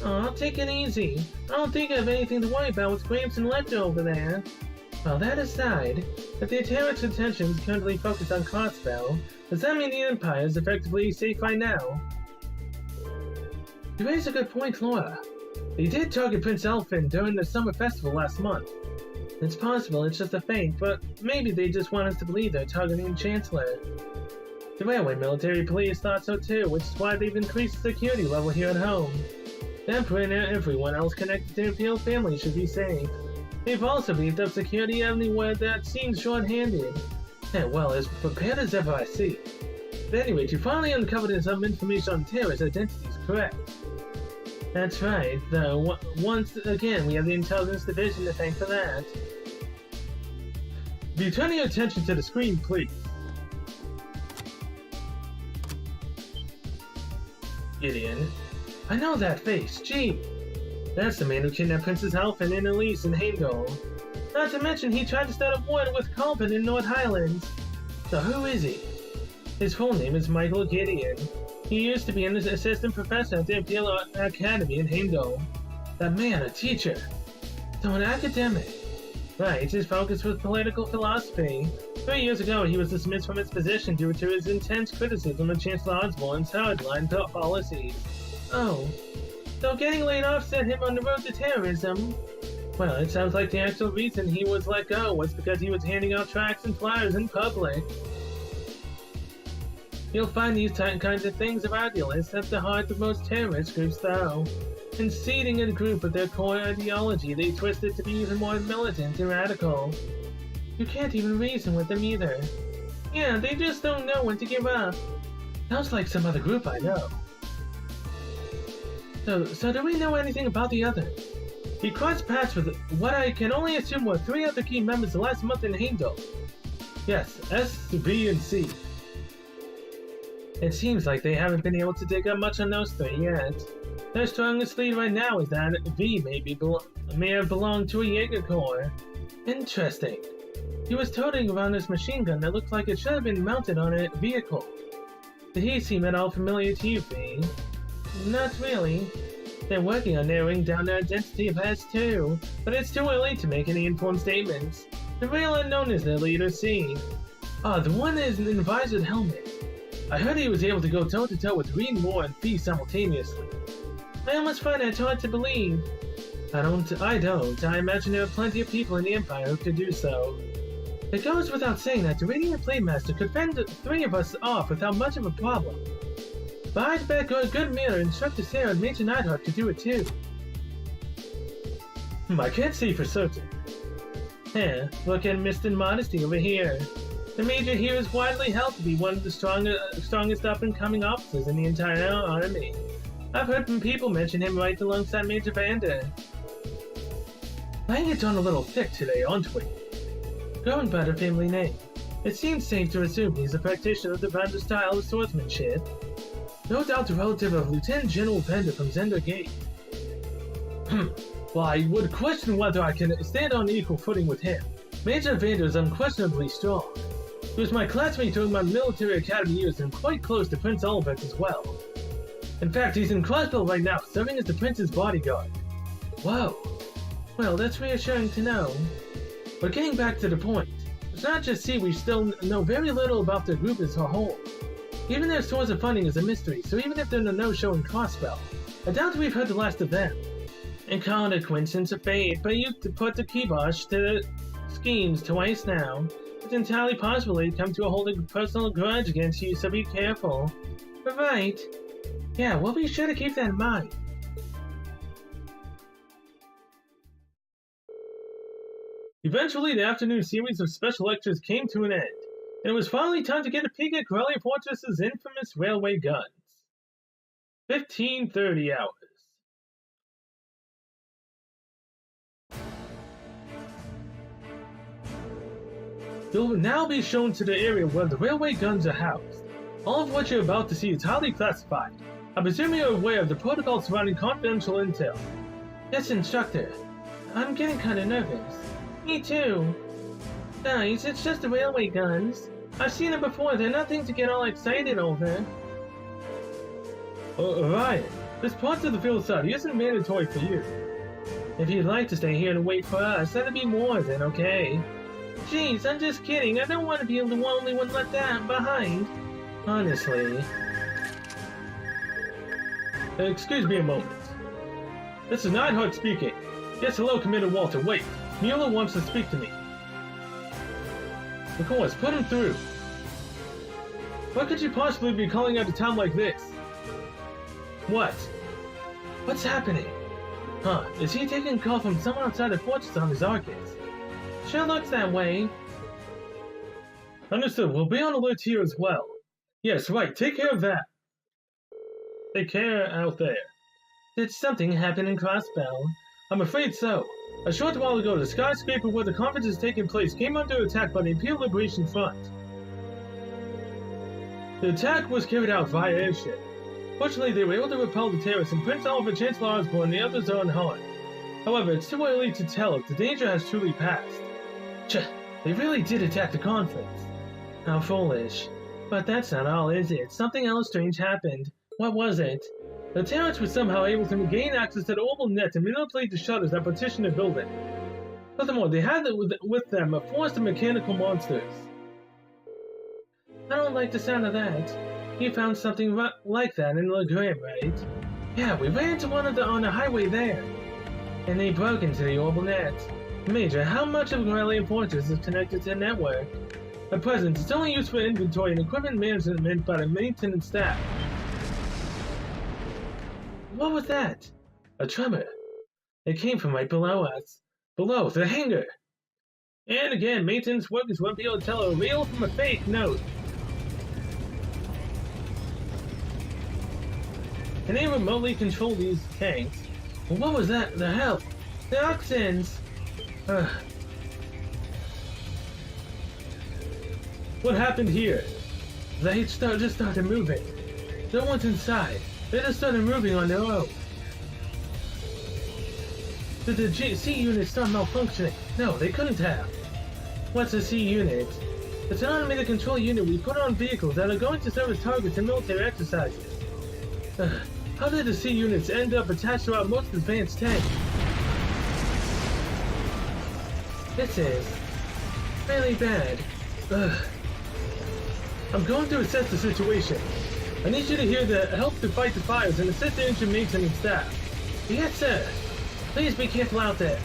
Aw, take it easy. I don't think I have anything to worry about with Gramps and Lecter over there. Well, that aside, if the terrorist attention is currently focused on Crossbow, does that mean the Empire is effectively safe right now? You raise a good point, Laura. They did target Prince Elfin during the summer festival last month. It's possible it's just a feint, but maybe they just want us to believe they're targeting the Chancellor. The railway military police thought so too, which is why they've increased the security level here at home. The Emperor and everyone else connected to the Imperial family should be safe. They've also beefed up security everywhere that seems short-handed. And well, as prepared as ever I see. But anyway, you finally uncovered some information on terrorist identities, correct? That's right, though once again we have the Intelligence Division to thank for that. If you turn your attention to the screen, please. Gideon. I know that face, gee! That's the man who kidnapped Princess Alphen and Elise in Heimdall. Not to mention he tried to start a war with Colvin in North Highlands. So who is he? His full name is Michael Gideon. He used to be an assistant professor at the Imperial Academy in Heimdall. That man, a teacher. So an academic. Right, his focus was political philosophy. 3 years ago, he was dismissed from his position due to his intense criticism of Chancellor Osborne's hardline policies. Oh, so getting laid off set him on the road to terrorism? Well, it sounds like the actual reason he was let go was because he was handing out tracts and flyers in public. You'll find these kinds of things ridiculous at the heart of most terrorist groups, though. In seeding a group of their core ideology, they twist it to be even more militant and radical. You can't even reason with them either. Yeah, they just don't know when to give up. Sounds like some other group I know. So do we know anything about the others? He crossed paths with what I can only assume were 3 other key members the last month in Heimdall. Yes, S, B, and C. It seems like they haven't been able to dig up much on those 3 yet. Their strongest lead right now is that V may have belonged to a Jaeger Corps. Interesting. He was toting around this machine gun that looked like it should have been mounted on a vehicle. Did he seem at all familiar to you, V? Not really. They're working on narrowing down the identity of S2, but it's too early to make any informed statements. The real unknown is their leader, C. Ah, the one in an visored helmet. I heard he was able to go toe-to-toe with Reed Moore and Fee simultaneously. I almost find it hard to believe. I don't. I imagine there are plenty of people in the Empire who could do so. It goes without saying that the Radiant Playmaster could fend 3 of us off without much of a problem. But I'd bet a good mirror Instructor Sarah and Major Nighthawk could do it too. I can't say for certain. Look at Mist and Modesty over here. The Major here is widely held to be one of the strongest up-and-coming officers in the entire army. I've heard from people mention him right alongside Major Vander. Laying it on a little thick today, aren't we? Going by the family name, it seems safe to assume he's a practitioner of the Vander style of swordsmanship. No doubt a relative of Lieutenant General Vander from Zender Gate. Well, I would question whether I can stand on equal footing with him. Major Vander is unquestionably strong. He was my classmate during my military academy years and quite close to Prince Olivet as well. In fact, he's in Crossbell right now, serving as the prince's bodyguard. Whoa. Well, that's reassuring to know. But getting back to the point, it's not just C, we still know very little about the group as a whole. Even their source of funding is a mystery, so even if they're a no-show in Crossbell, I doubt we've heard the last of them. And call it a coincidence of fate, but you put the kibosh to the schemes twice now. It's entirely possible they'd come to a holding personal grudge against you, so be careful. But right. Yeah, we'll be sure to keep that in mind. Eventually, the afternoon series of special lectures came to an end, and it was finally time to get a peek at Garrelia Fortress's infamous railway guns. 15:30 hours. You'll now be shown to the area where the railway guns are housed. All of what you're about to see is highly classified. I presume you're aware of the protocol surrounding confidential intel. Yes, Instructor. I'm getting kinda nervous. Me too. Guys, it's just the railway guns. I've seen them before, they're nothing to get all excited over. Ryan, this part of the field study isn't mandatory for you. If you'd like to stay here and wait for us, that'd be more than okay. Jeez, I'm just kidding. I don't want to be the only one left behind. Honestly. Excuse me a moment. This is Nighthawk speaking. Yes, hello, Commander Walter. Wait, Mueller wants to speak to me. Of course, put him through. What could you possibly be calling out a town like this? What? What's happening? Huh, is he taking a call from someone outside the fortress on his Arcus? Sure looks that way. Understood, we'll be on alert here as well. Yes, right, take care of that. Take care out there. Did something happen in Crossbell? I'm afraid so. A short while ago, the skyscraper where the conference is taking place came under attack by the Imperial Liberation Front. The attack was carried out via airship. Fortunately, they were able to repel the terrorists, and Prince Oliver, Chancellor Osborne, and the others are unharmed. However, it's too early to tell if the danger has truly passed. They really did attack the conference. How foolish. But that's not all, is it? Something else strange happened. What was it? The terrorists were somehow able to gain access to the orbital net and manipulate the shutters that partition the building. Furthermore, they had with them a force of mechanical monsters. I don't like the sound of that. You found something like that in Legram, right? Yeah, we ran into one on the highway there. And they broke into the orbital net. Major, how much of Garrelia Fortress is connected to the network? At present, it's only used for inventory and equipment management by the maintenance staff. What was that? A tremor. It came from right below us. Below, the hangar. And again, maintenance workers won't be able to tell a real from a fake note. Can they remotely control these tanks? Well, what was that? The hell? Toxins! What happened here? They just started moving. No one's inside. They just started moving on their own. Did the C unit start malfunctioning? No, they couldn't have. What's a C unit? It's an automated control unit we put on vehicles that are going to serve as targets in military exercises. How did the C units end up attached to our most advanced tank? This is really bad. I'm going to assess the situation. I need you to hear the help to fight the fires and assist the injured mates and the staff. Yes, sir. Please be careful out there.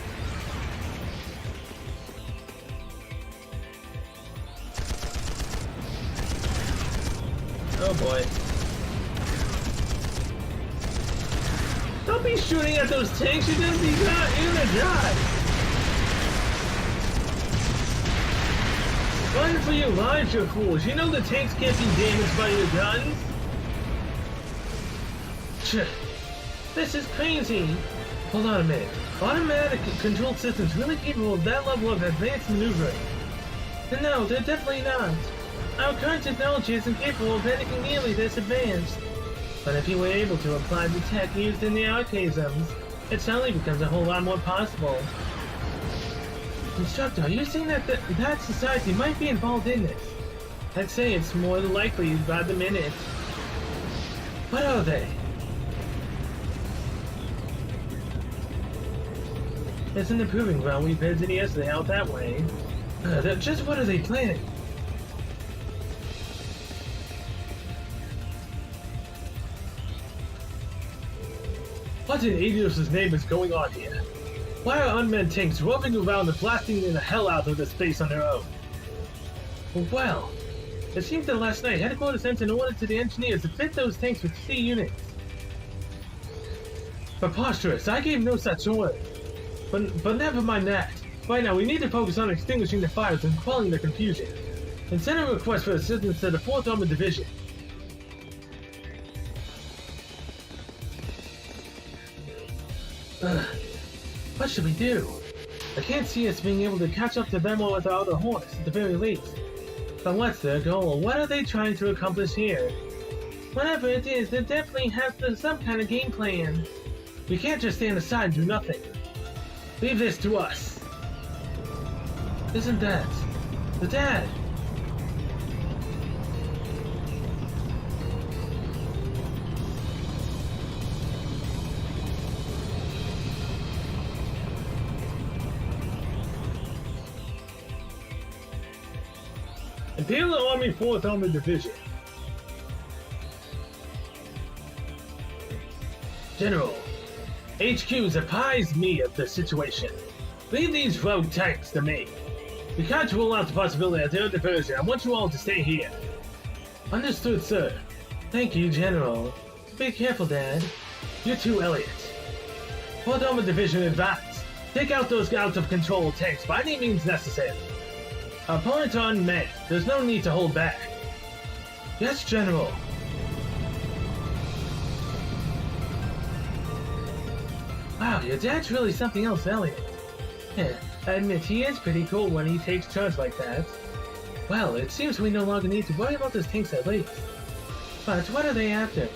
Oh boy. Don't be shooting at those tanks, you're gonna die. Run for your lives, you fools. You know the tanks can't be damaged by your guns? This is crazy. Hold on a minute. Automatic control systems really capable of that level of advanced maneuvering? No, they're definitely not. Our current technology isn't capable of anything nearly this advanced. But if you were able to apply the tech used in the archaisms, it suddenly becomes a whole lot more possible. Instructor, are you saying that that society might be involved in this? I'd say it's more likely by the minute. What are they? It's in the proving ground we visited yesterday out that way. Just what are they planning? What in Adios' name is going on here? Why are unmanned tanks roving around and blasting the hell out of the space on their own? Well, it seems that last night headquarters sent an order to the engineers to fit those tanks with C units. Preposterous, I gave no such order. But never mind that. Right now, we need to focus on extinguishing the fires and quelling the confusion. And send a request for assistance to the 4th Armored Division. What should we do? I can't see us being able to catch up to them or with our other horse, at the very least. But what's their goal? What are they trying to accomplish here? Whatever it is, there definitely has to be some kind of game plan. We can't just stand aside and do nothing. Leave this to us. Isn't that the dad? Imperial Army 4th Armored Division. General, HQ's apprised me of the situation. Leave these rogue tanks to me. We can't rule out the possibility of their diversion. I want you all to stay here. Understood, sir. Thank you, General. Be careful, Dad. You too, Elliot. 4th Armored Division advance. Take out those out-of-control tanks by any means necessary. Our opponents are unmanned. There's no need to hold back. Yes, General. Wow, your dad's really something else, Elliot. Yeah, I admit he is pretty cool when he takes charge like that. Well, it seems we no longer need to worry about those tanks at least. But what are they after?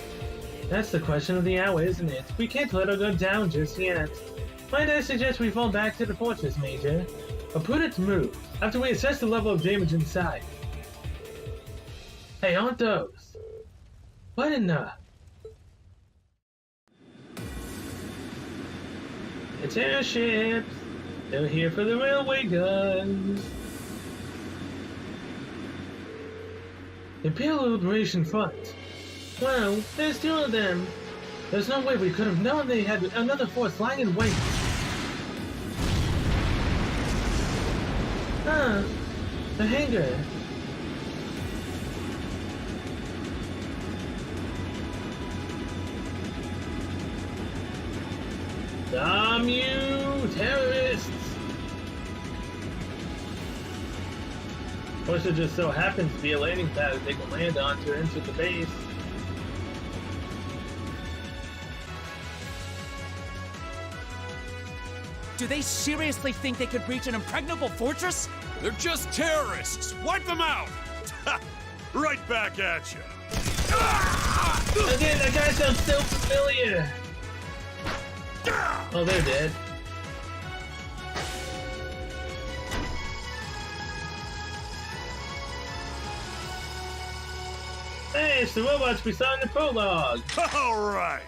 That's the question of the hour, isn't it? We can't let her go down just yet. Might I suggest we fall back to the fortress, Major? A prudent move, after we assess the level of damage inside. Hey, aren't those? What in the... It's airships! They're here for the railway guns! Imperial Liberation Front. Wow, there's 2 of them! There's no way we could have known they had another force lying in wait. Ah, the hangar. Damn you, terrorists! Of course, it just so happens to be a landing pad that they can land on to enter the base. Do they seriously think they could breach an impregnable fortress? They're just terrorists! Wipe them out! Right back at you! Again, that guy sounds so familiar! Oh, they're dead. Hey, it's the robots we saw in the prologue! Alright!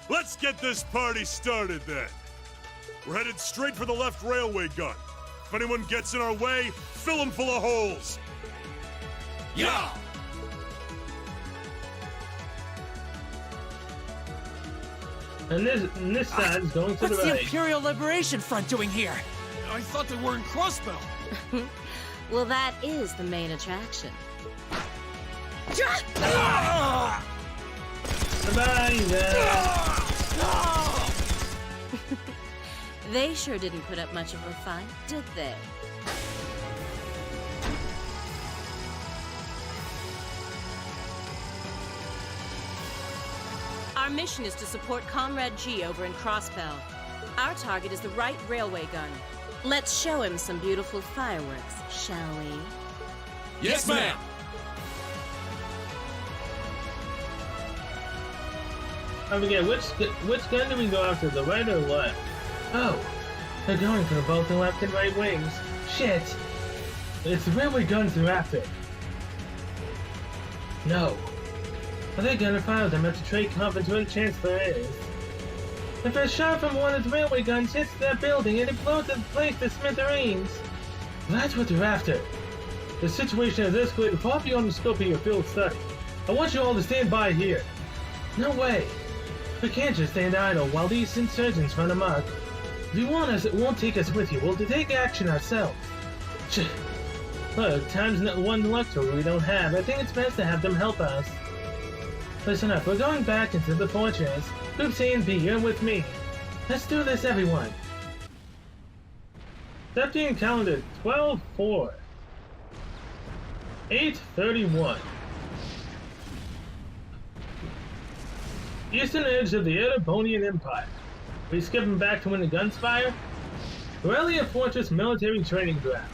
Let's get this party started then! We're headed straight for the left railway gun. If anyone gets in our way, fill them full of holes! Yeah! And this side is going to the What's right. the Imperial Liberation Front doing here? I thought they were in Crossbell! Well, that is the main attraction. They sure didn't put up much of a fight, did they? Our mission is to support Comrade G over in Crossbell. Our target is the right railway gun. Let's show him some beautiful fireworks, shall we? Yes, ma'am! I forget, which gun do we go after, the right or left? Oh, they're going for both the left and right wings. Shit! It's the railway guns they're after. No. Are they gonna fire them at the trade conference where the chancellor is? If a shot from one of the railway guns hits that building and it blows the place to smithereens, that's what they're after. The situation has escalated far beyond the scope of your field study. I want you all to stand by here. No way. We can't just stand idle while these insurgents run amok. If you want us, it won't take us with you. We'll take action ourselves. Look, time's not one luxury we don't have. I think it's best to have them help us. Listen up, we're going back into the fortress. Groups A and B, you're with me. Let's do this, everyone. Septian calendar 12/4. 8/31. Eastern edge of the Erebonian Empire. We skipping back to when the guns fire? Garrelia Fortress military training ground.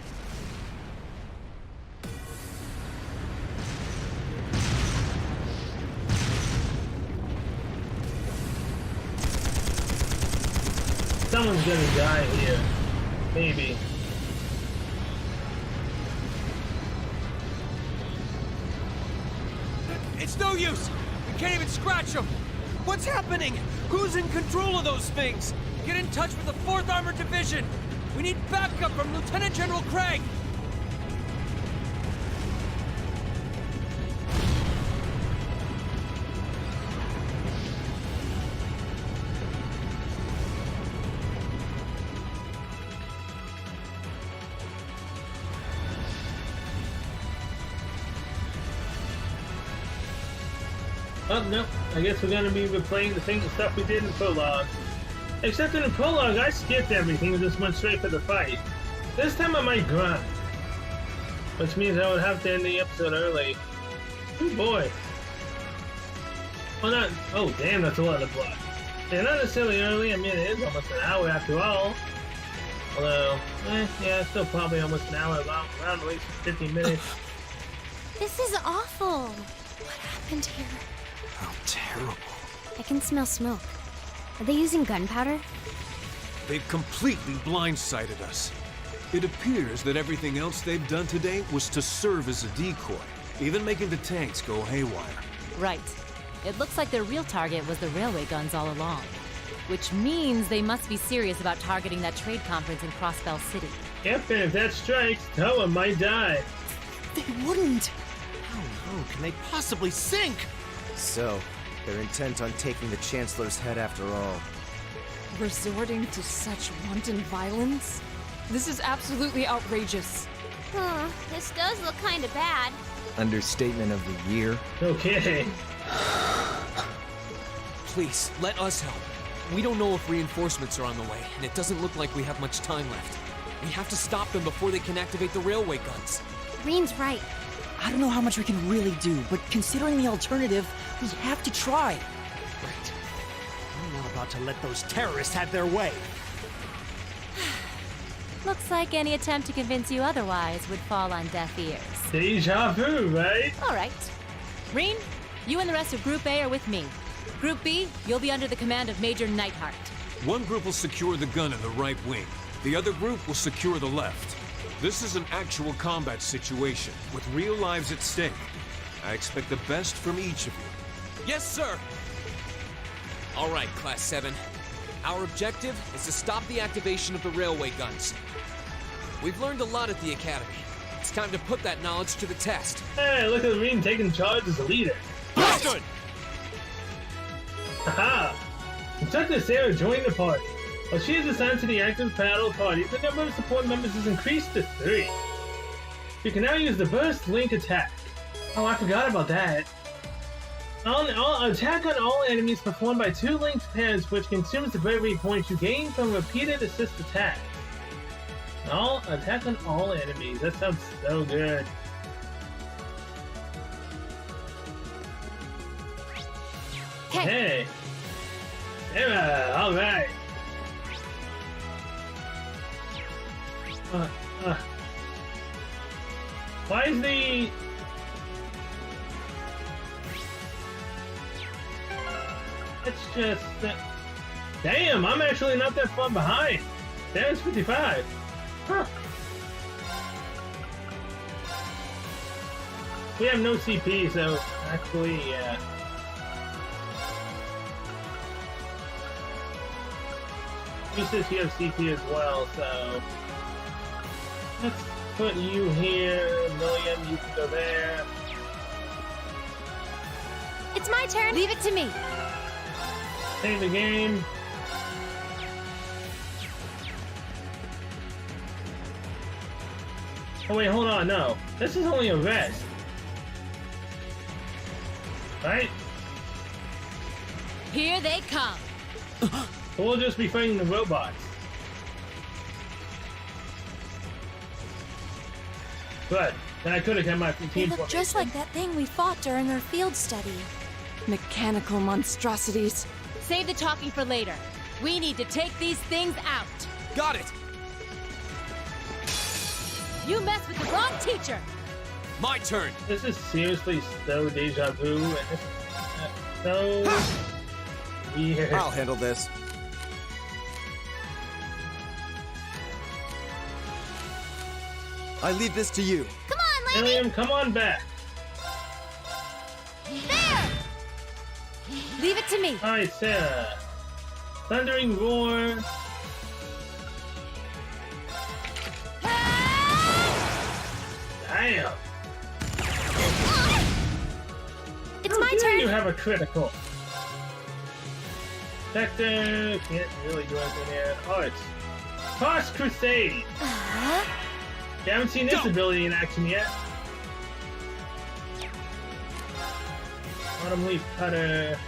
Someone's gonna die here. Maybe. It's no use! We can't even scratch them! What's happening? Who's in control of those things? Get in touch with the 4th Armored Division! We need backup from Lieutenant General Craig! Oh, no. I guess we're gonna be replaying the same stuff we did in the prologue. Except in the prologue, I skipped everything and just went straight for the fight. This time I might grind. Which means I would have to end the episode early. Oh boy. Oh, not. Oh, damn, that's a lot of blood. Yeah, not necessarily early. I mean, it is almost an hour after all. Although, yeah, it's still probably almost an hour, around at least 15 minutes. This is awful. What happened here? How terrible. I can smell smoke. Are they using gunpowder? They've completely blindsided us. It appears that everything else they've done today was to serve as a decoy, even making the tanks go haywire. Right. It looks like their real target was the railway guns all along. Which means they must be serious about targeting that trade conference in Crossbell City. Yep, and if that strikes, Toa might die. They wouldn't! How low can they possibly sink? So, they're intent on taking the Chancellor's head after all. Resorting to such wanton violence? This is absolutely outrageous. This does look kinda bad. Understatement of the year. Okay. Please, let us help. We don't know if reinforcements are on the way, and it doesn't look like we have much time left. We have to stop them before they can activate the railway guns. Reen's right. I don't know how much we can really do, but considering the alternative, we have to try. Right. I'm not about to let those terrorists have their way. Looks like any attempt to convince you otherwise would fall on deaf ears. Deja vu, right? All right. Reen, you and the rest of Group A are with me. Group B, you'll be under the command of Major Neidhart. One group will secure the gun in the right wing. The other group will secure the left. This is an actual combat situation, with real lives at stake. I expect the best from each of you. Yes, sir! All right, Class 7. Our objective is to stop the activation of the railway guns. We've learned a lot at the Academy. It's time to put that knowledge to the test. Hey, look at Reen taking charge as a leader. Understood! Haha! Instructor Sarah joined the party. While she is assigned to the active paddle party, the number of support members is increased to 3. You can now use the Burst Link attack. Oh, I forgot about that. Attack on all enemies performed by 2 linked pairs, which consumes the bravery points you gain from repeated assist attacks. Attack on all enemies. That sounds so good. Hey! Sarah, alright! Why is the... It's just... Damn, I'm actually not that far behind. Sarah's 55. Huh. We have no CP, so actually, yeah. You says you have CP as well, so... Let's put you here, William, you can go there. It's my turn. Leave it to me. Save the game. Oh wait, hold on, no. This is only a vest. Right? Here they come. We'll just be fighting the robots. Good. Then I could have kept my They team look just like that thing we fought during our field study. Mechanical monstrosities. Save the talking for later. We need to take these things out. Got it! You messed with the wrong teacher. My turn! This is seriously so deja vu, and this is so weird. I'll handle this. I leave this to you. Come on, lady! William, come on back. There! Leave it to me. Alright, Sarah. Thundering roar. Damn. It's How my dare turn. You have a critical. Sector can't really do anything there. Oh, it's Toss Crusade. You haven't seen this ability in action yet. Autumn Leaf Cutter.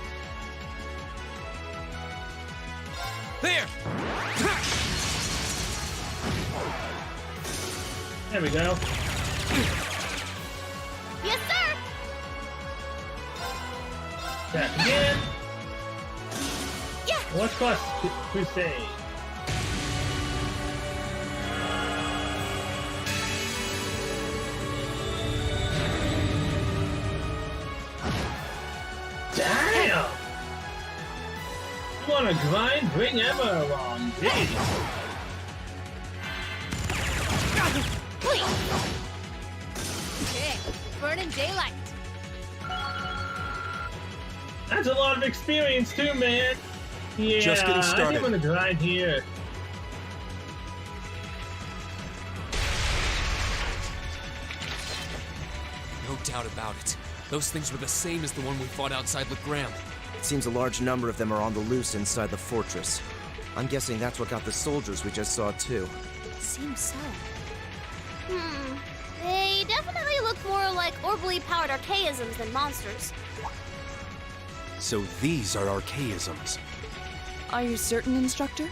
There! There we go. Yes, sir. Back again. Yeah. What's Toss Crusade? Damn! You wanna grind? Bring Emma along, jeez. Okay, burning daylight. That's a lot of experience too, man. Yeah, Just getting started. I'm gonna grind here. No doubt about it. Those things were the same as the one we fought outside Legram. It seems a large number of them are on the loose inside the fortress. I'm guessing that's what got the soldiers we just saw too. Seems so. They definitely look more like orbally powered archaisms than monsters. So these are archaisms. Are you certain, Instructor?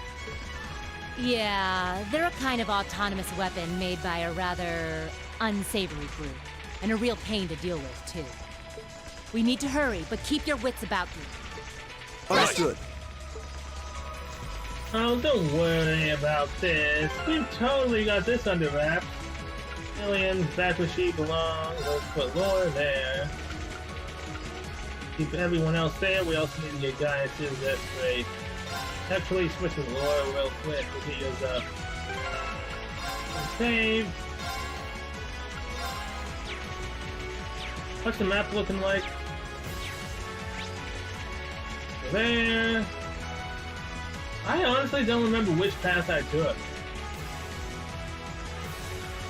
Yeah, they're a kind of autonomous weapon made by a rather unsavory group. And a real pain to deal with, too. We need to hurry, but keep your wits about you. Understood. Oh, don't worry about this. We've totally got this under wraps. Aliens, back where she belongs. Let's put Laura there. Keep everyone else there. We also need to get Gaia to this way. Actually, switch with Laura real quick because he is save. What's the map looking like? There. I honestly don't remember which path I took.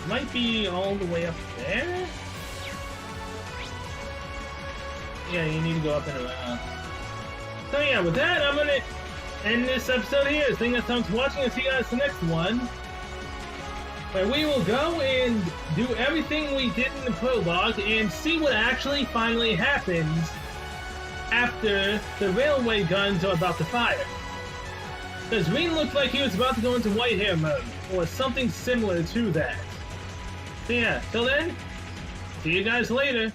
Might be all the way up there? Yeah, you need to go up and around. So yeah, with that, I'm gonna end this episode here. Thank you guys for watching, and see you guys in the next one, where we will go and do everything we did in the prologue and see what actually finally happens after the railway guns are about to fire. Because Green looked like he was about to go into white hair mode, or something similar to that. So yeah, till then, see you guys later.